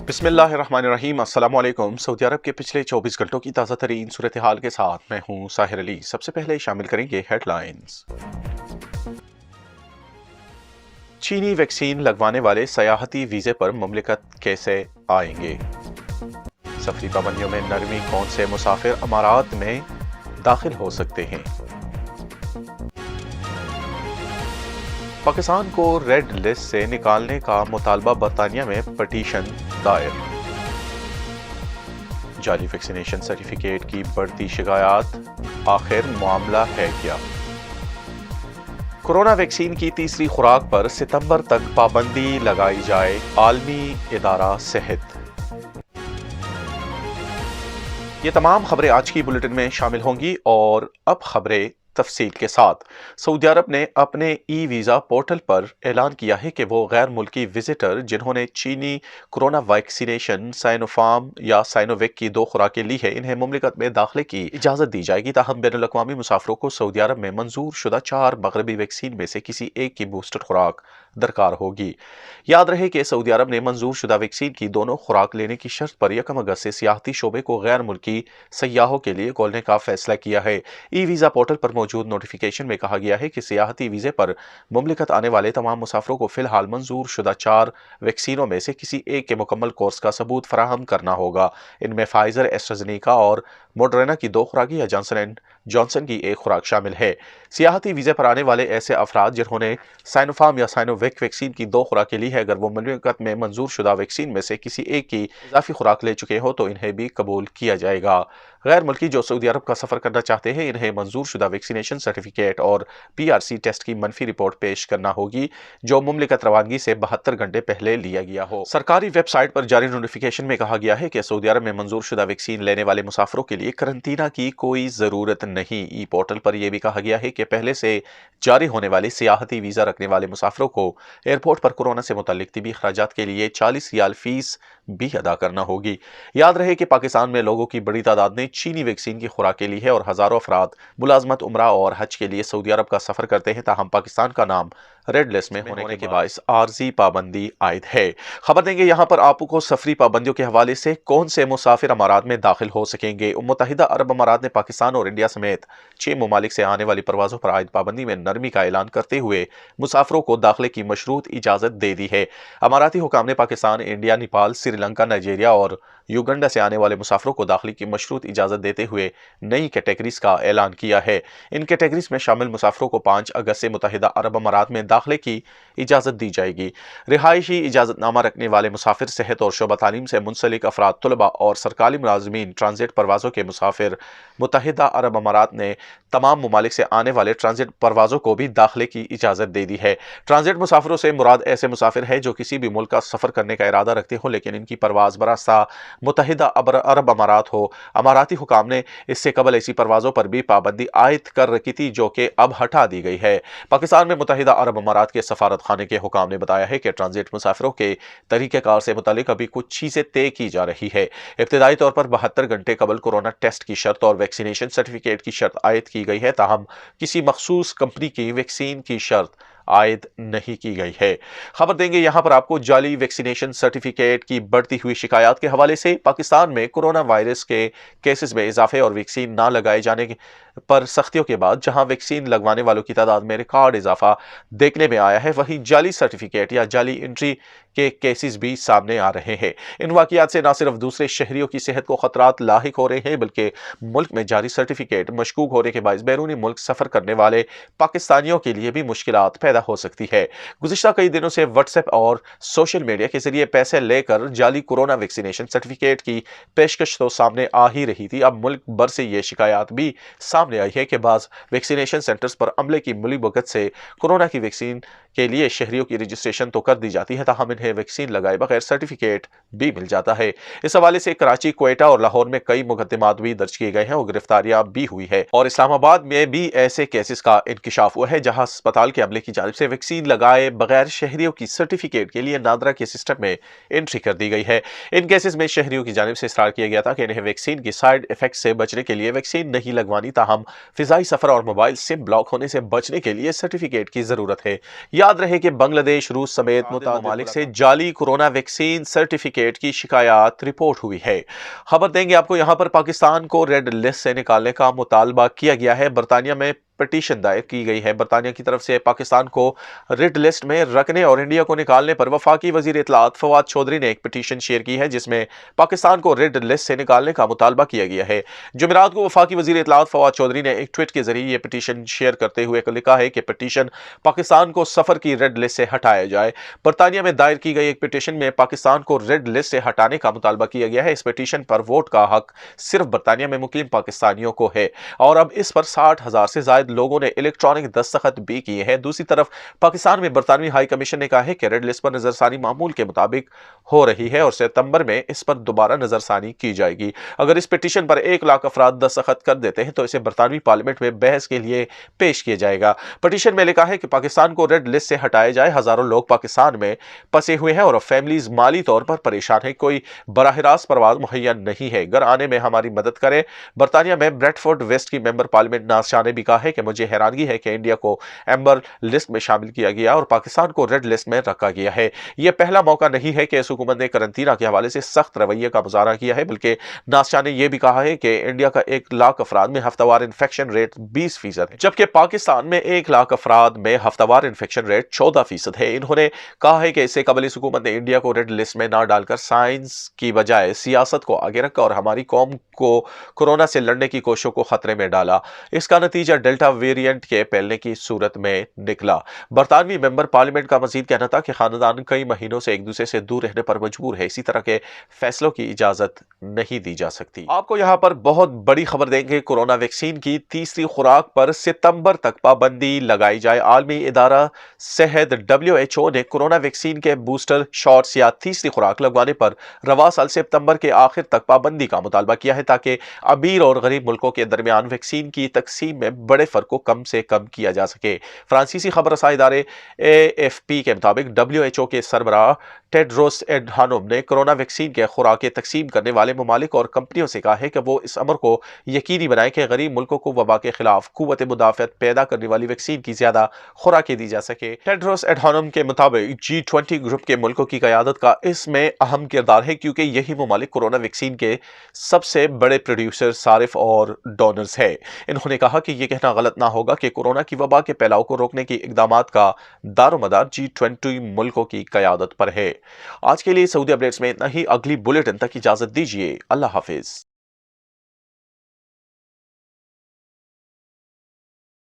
بسم اللہ الرحمن الرحیم۔ السلام علیکم۔ سعودی عرب کے پچھلے 24 گھنٹوں کی تازہ ترین صورتحال کے ساتھ میں ہوں ساحر علی۔ سب سے پہلے شامل کریں گے ہیڈ لائنز۔ چینی ویکسین لگوانے والے سیاحتی ویزے پر مملکت کیسے آئیں گے؟ سفری پابندیوں میں نرمی، کون سے مسافر امارات میں داخل ہو سکتے ہیں؟ پاکستان کو ریڈ لسٹ سے نکالنے کا مطالبہ برطانیہ میں پٹیشن دائر۔ جعلی ویکسینیشن سرٹیفکیٹ کی بڑھتی شکایات، آخر معاملہ ہے کیا؟ کورونا ویکسین کی تیسری خوراک پر ستمبر تک پابندی لگائی جائے، عالمی ادارہ صحت۔ یہ تمام خبریں آج کی بلیٹن میں شامل ہوں گی، اور اب خبریں تفصیل کے ساتھ۔ سعودی عرب نے اپنے ای ویزا پورٹل پر اعلان کیا ہے کہ وہ غیر ملکی وزٹر جنہوں نے چینی کورونا ویکسینیشن سائنوفارم یا سائنوویک کی 2 خوراکیں لی ہیں، انہیں مملکت میں داخلے کی اجازت دی جائے گی، تاہم بین الاقوامی مسافروں کو سعودی عرب میں منظور شدہ 4 مغربی ویکسین میں سے کسی ایک کی بوسٹر خوراک درکار ہوگی۔ یاد رہے کہ سعودی عرب نے منظور شدہ ویکسین کی دونوں خوراک لینے کی شرط پر 1 اگست سے سیاحتی شعبے کو غیر ملکی سیاحوں کے لیے کھولنے کا فیصلہ کیا ہے۔ ای ویزا پورٹل پر موجود نوٹیفیکیشن میں کہا گیا ہے کہ سیاحتی ویزے پر مملکت آنے والے تمام مسافروں کو فی الحال منظور شدہ 4 ویکسینوں میں سے کسی ایک کے مکمل کورس کا ثبوت فراہم کرنا ہوگا۔ ان میں فائزر، ایسٹرازینیکا اور موڈرنا کی 2 خوراکیں یا جانسن اینڈ جانسن کی 1 خوراک شامل ہے۔ سیاحتی ویزے پر آنے والے ایسے افراد جنہوں نے سائنوفارم یا سائنوویک ویکسین کی 2 خوراکیں لی ہے، اگر وہ مملکت میں منظور شدہ ویکسین میں سے کسی ایک کی اضافی خوراک لے چکے ہو تو انہیں بھی قبول کیا جائے گا۔ غیر ملکی جو سعودی عرب کا سفر کرنا چاہتے ہیں، انہیں منظور شدہ ویکسینیشن سرٹیفکیٹ اور PRC ٹیسٹ کی منفی رپورٹ پیش کرنا ہوگی جو مملکت روانگی سے 72 گھنٹے پہلے لیا گیا ہو۔ سرکاری ویب سائٹ پر جاری نوٹیفیکیشن میں کہا گیا ہے کہ سعودی عرب میں منظور شدہ ویکسین لینے والے مسافروں کے لیے قرنطینہ کی کوئی ضرورت نہیں۔ ای پورٹل پر یہ بھی کہا گیا ہے کہ پہلے سے جاری ہونے والے سیاحتی ویزا رکھنے والے مسافروں کو ایئرپورٹ پر کورونا سے متعلق طبی اخراجات کے لیے 40 ریال فیس بھی ادا کرنا ہوگی۔ یاد رہے کہ پاکستان میں لوگوں کی بڑی تعداد نے چینی ویکسین کی خوراکیں لی ہے اور ہزاروں افراد ملازمت، عمرہ اور حج کے لیے سعودی عرب کا سفر کرتے ہیں، تاہم پاکستان کا نام ریڈ لسٹ میں ہونے کے باعث عارضی پابندی عائد ہے۔ خبر دیں گے یہاں پر آپ کو سفری پابندیوں کے حوالے سے کون سے مسافر امارات میں داخل ہو سکیں گے۔ متحدہ عرب امارات نے پاکستان اور انڈیا سمیت 6 ممالک سے آنے والی پروازوں پر عائد پابندی میں نرمی کا اعلان کرتے ہوئے مسافروں کو داخلے کی مشروط اجازت دے دی ہے۔ اماراتی حکام نے پاکستان، انڈیا، نیپال، سری لنکا، نائجیریا اور یوگنڈا سے آنے والے مسافروں کو داخلے کی مشروط اجازت دیتے ہوئے نئی کیٹیگریز کا اعلان کیا ہے۔ ان کیٹیگریز میں شامل مسافروں کو 5 اگست سے متحدہ عرب امارات میں داخلے کی اجازت دی جائے گی۔ رہائشی اجازت نامہ رکھنے والے مسافر، صحت اور شعبہ تعلیم سے منسلک افراد، طلباء اور سرکاری ملازمین، ٹرانزٹ پروازوں کے مسافر۔ متحدہ عرب امارات نے تمام ممالک سے آنے والے ٹرانزٹ پروازوں کو بھی داخلے کی اجازت دے دی ہے۔ ٹرانزٹ مسافروں سے مراد ایسے مسافر ہیں جو کسی بھی ملک کا سفر کرنے کا ارادہ رکھتے ہوں لیکن ان کی پرواز براستہ متحدہ عرب امارات ہو۔ اماراتی حکام نے اس سے قبل ایسی پروازوں پر بھی پابندی عائد کر رکھی تھی جو کہ اب ہٹا دی گئی ہے۔ پاکستان میں متحدہ عرب امارات کے سفارت خانے کے حکام نے بتایا ہے کہ ٹرانزٹ مسافروں کے طریقہ کار سے متعلق ابھی کچھ چیزیں طے کی جا رہی ہے۔ ابتدائی طور پر 72 گھنٹے قبل کورونا ٹیسٹ کی شرط اور ویکسینیشن سرٹیفکیٹ کی شرط عائد کی گئی ہے، تاہم کسی مخصوص کمپنی کی ویکسین کی شرط عائد نہیں کی گئی ہے۔ خبر دیں گے یہاں پر آپ کو جعلی ویکسینیشن سرٹیفکیٹ کی بڑھتی ہوئی شکایات کے حوالے سے۔ پاکستان میں کورونا وائرس کے کیسز میں اضافے اور ویکسین نہ لگائے جانے پر سختیوں کے بعد جہاں ویکسین لگوانے والوں کی تعداد میں ریکارڈ اضافہ دیکھنے میں آیا ہے، وہیں جعلی سرٹیفکیٹ یا جعلی انٹری کے کیسز بھی سامنے آ رہے ہیں۔ ان واقعات سے نہ صرف دوسرے شہریوں کی صحت کو خطرات لاحق ہو رہے ہیں بلکہ ملک میں جاری سرٹیفکیٹ مشکوک ہونے کے باعث بیرونی ملک سفر کرنے والے پاکستانیوں کے لیے بھی مشکلات پیدا ہو سکتی ہے۔ گزشتہ کئی دنوں سے واٹس ایپ اور سوشل میڈیا کے ذریعے پیسے لے کر جعلی کورونا ویکسینیشن سرٹیفکیٹ کی پیشکش تو سامنے آ ہی رہی تھی، اب ملک بھر سے یہ شکایات بھی سامنے آئی ہے کہ بعض ویکسینیشن سینٹرز پر عملے کی ملی بھگت سے کورونا کی ویکسین کے لیے شہریوں کی رجسٹریشن تو کر دی جاتی ہے، تاہم انہیں ویکسین لگائے بغیر سرٹیفکیٹ بھی مل جاتا ہے۔ اس حوالے سے کراچی، کوئٹہ اور لاہور میں کئی مقدمات بھی درج کیے گئے ہیں اور گرفتاریاں بھی ہوئی ہے، اور اسلام آباد میں بھی ایسے کیسز کا انکشاف ہوا ہے جہاں اسپتال کے عملے کی جانب سے ویکسین لگائے بغیر شہریوں کی سرٹیفکیٹ کے لیے نادرا کے سسٹم میں انٹری کر دی گئی ہے۔ ان کیسز میں شہریوں کی جانب سے اصرار کیا گیا تھا کہ انہیں ویکسین کی سائیڈ افیکٹ سے بچنے کے لیے ویکسین نہیں لگوانی، تاہم فضائی سفر اور موبائل سم بلاک ہونے سے بچنے کے لیے سرٹیفکیٹ کی ضرورت ہے۔ یاد رہے کہ بنگلہ دیش، روس سمیت متعدد ممالک سے جعلی کورونا ویکسین سرٹیفکیٹ کی شکایات رپورٹ ہوئی ہے۔ خبر دیں گے آپ کو، یہاں پر پاکستان کو ریڈ لسٹ سے نکالنے کا مطالبہ کیا گیا ہے۔ برطانیہ میں پٹیشن دائر کی گئی ہے۔ برطانیہ کی طرف سے پاکستان کو ریڈ لسٹ میں رکھنے اور انڈیا کو نکالنے پر وفاقی وزیر اطلاعات فواد چودھری نے ایک پٹیشن شیئر کی ہے، جس میں پاکستان کو ریڈ لسٹ سے نکالنے کا مطالبہ کیا گیا ہے۔ جمعرات کو وفاقی وزیر اطلاعات فواد چودھری نے ایک ٹویٹ کے ذریعے یہ پٹیشن شیئر کرتے ہوئے لکھا ہے کہ پٹیشن پاکستان کو سفر کی ریڈ لسٹ سے ہٹایا جائے۔ برطانیہ میں دائر کی گئی ایک پٹیشن میں پاکستان کو ریڈ لسٹ سے ہٹانے کا مطالبہ کیا گیا ہے۔ اس پٹیشن پر ووٹ کا حق صرف برطانیہ میں مقیم پاکستانیوں کو ہے اور اب اس پر 60,000 سے زائد لوگوں نے الیکٹرانک دستخط بھی کیے ہیں۔ دوسری طرف پاکستان میں برطانوی ہائی کمیشن نے کہا ہے کہ ریڈ لسٹ پر نظر ثانی معمول کے مطابق ہو رہی ہے اور ستمبر میں اس پر دوبارہ نظر ثانی کی جائے گی۔ اگر اس پٹیشن پر 1,00,000 افراد دستخط کر دیتے ہیں تو اسے برطانوی پارلیمنٹ میں بحث کے لیے پیش کیا جائے گا۔ پٹیشن میں لکھا ہے کہ پاکستان کو ریڈ لسٹ سے ہٹایا جائے۔ ہزاروں لوگ پاکستان میں پھنسے ہوئے ہیں اور اب فیملیز مالی طور پر پریشان ہیں۔ کوئی براہ راست پرواز مہیا نہیں ہے، گھر آنے میں ہماری مدد کریں۔ برطانیہ میں بریڈ فورڈ ویسٹ کی ممبر پارلیمنٹ ناز شاہ نے بھی کہا ہے کہ مجھے حیرانگی ہے کہ انڈیا کو ایمبر لسٹ میں شامل کیا گیا اور پاکستان کو ریڈ لسٹ میں رکھا گیا ہے۔ یہ پہلا موقع نہیں ہے کہ اس حکومت نے قرنطینہ کے حوالے سے سخت رویے کا مظاہرہ کیا ہے، بلکہ ناز شاہ نے یہ بھی کہا ہے کہ انڈیا کا 1,00,000 افراد میں ہفتہ وار انفیکشن ریٹ 20% ہے، جبکہ پاکستان میں 1,00,000 افراد میں ہفتہ وار انفیکشن ریٹ 14% ہے۔ انہوں نے کہا ہے کہ اس سے قبل اس حکومت نے انڈیا کو ریڈ لسٹ میں نہ ڈال کر سائنس کی بجائے سیاست کو آگے رکھا اور ہماری قوم کو کورونا سے لڑنے کی کوششوں کو خطرے میں ڈالا۔ اس کا نتیجہ ڈیلٹا ویرینٹ کے پھیلنے کی صورت میں نکلا۔ برطانوی ممبر پارلیمنٹ کا مزید کہنا تھا کہ خاندان کئی مہینوں سے ایک دوسرے سے دور رہنے پر مجبور ہے، اسی طرح کے فیصلوں کی اجازت نہیں دی جا سکتی۔ آپ کو یہاں پر بہت بڑی خبر دیں گے، کورونا ویکسین کی تیسری خوراک پر ستمبر تک پابندی لگائی جائے۔ عالمی ادارہ صحت WHO نے کورونا ویکسین کے بوسٹر شاٹس یا تیسری خوراک لگوانے پر رواں سال ستمبر کے آخر تک پابندی کا مطالبہ کیا ہے تاکہ امیر اور غریب ملکوں کے درمیان ویکسین کی تقسیم میں بڑے فرق کو کم سے کم کیا جا سکے۔ فرانسیسی خبر رساں ادارے AFP کے مطابق WHO کے سربراہ ٹیڈروس ایڈہانوم نے کورونا ویکسین کے خوراکیں تقسیم کرنے والے ممالک اور کمپنیوں سے کہا ہے کہ وہ اس امر کو یقینی بنائیں کہ غریب ملکوں کو وبا کے خلاف قوت مدافعت پیدا کرنے والی ویکسین کی زیادہ خوراکیں دی جا سکے۔ ٹیڈروس ایڈہانوم کے مطابق G20 گروپ کے ملکوں کی قیادت کا اس میں اہم کردار ہے، کیونکہ یہی ممالک کورونا ویکسین کے سب سے بڑے پروڈیوسر، صارف اور ڈونرز ہیں۔ انہوں نے کہا کہ یہ کہنا غلط نہ ہوگا کہ کورونا کی وبا کے پھیلاؤ کو روکنے کے اقدامات کا دار و مدار G20 ملکوں کی قیادت پر ہے۔ آج کے لیے سعودی اپڈیٹس میں اتنا ہی۔ اگلی بلیٹن تک اجازت دیجیے۔ اللہ حافظ۔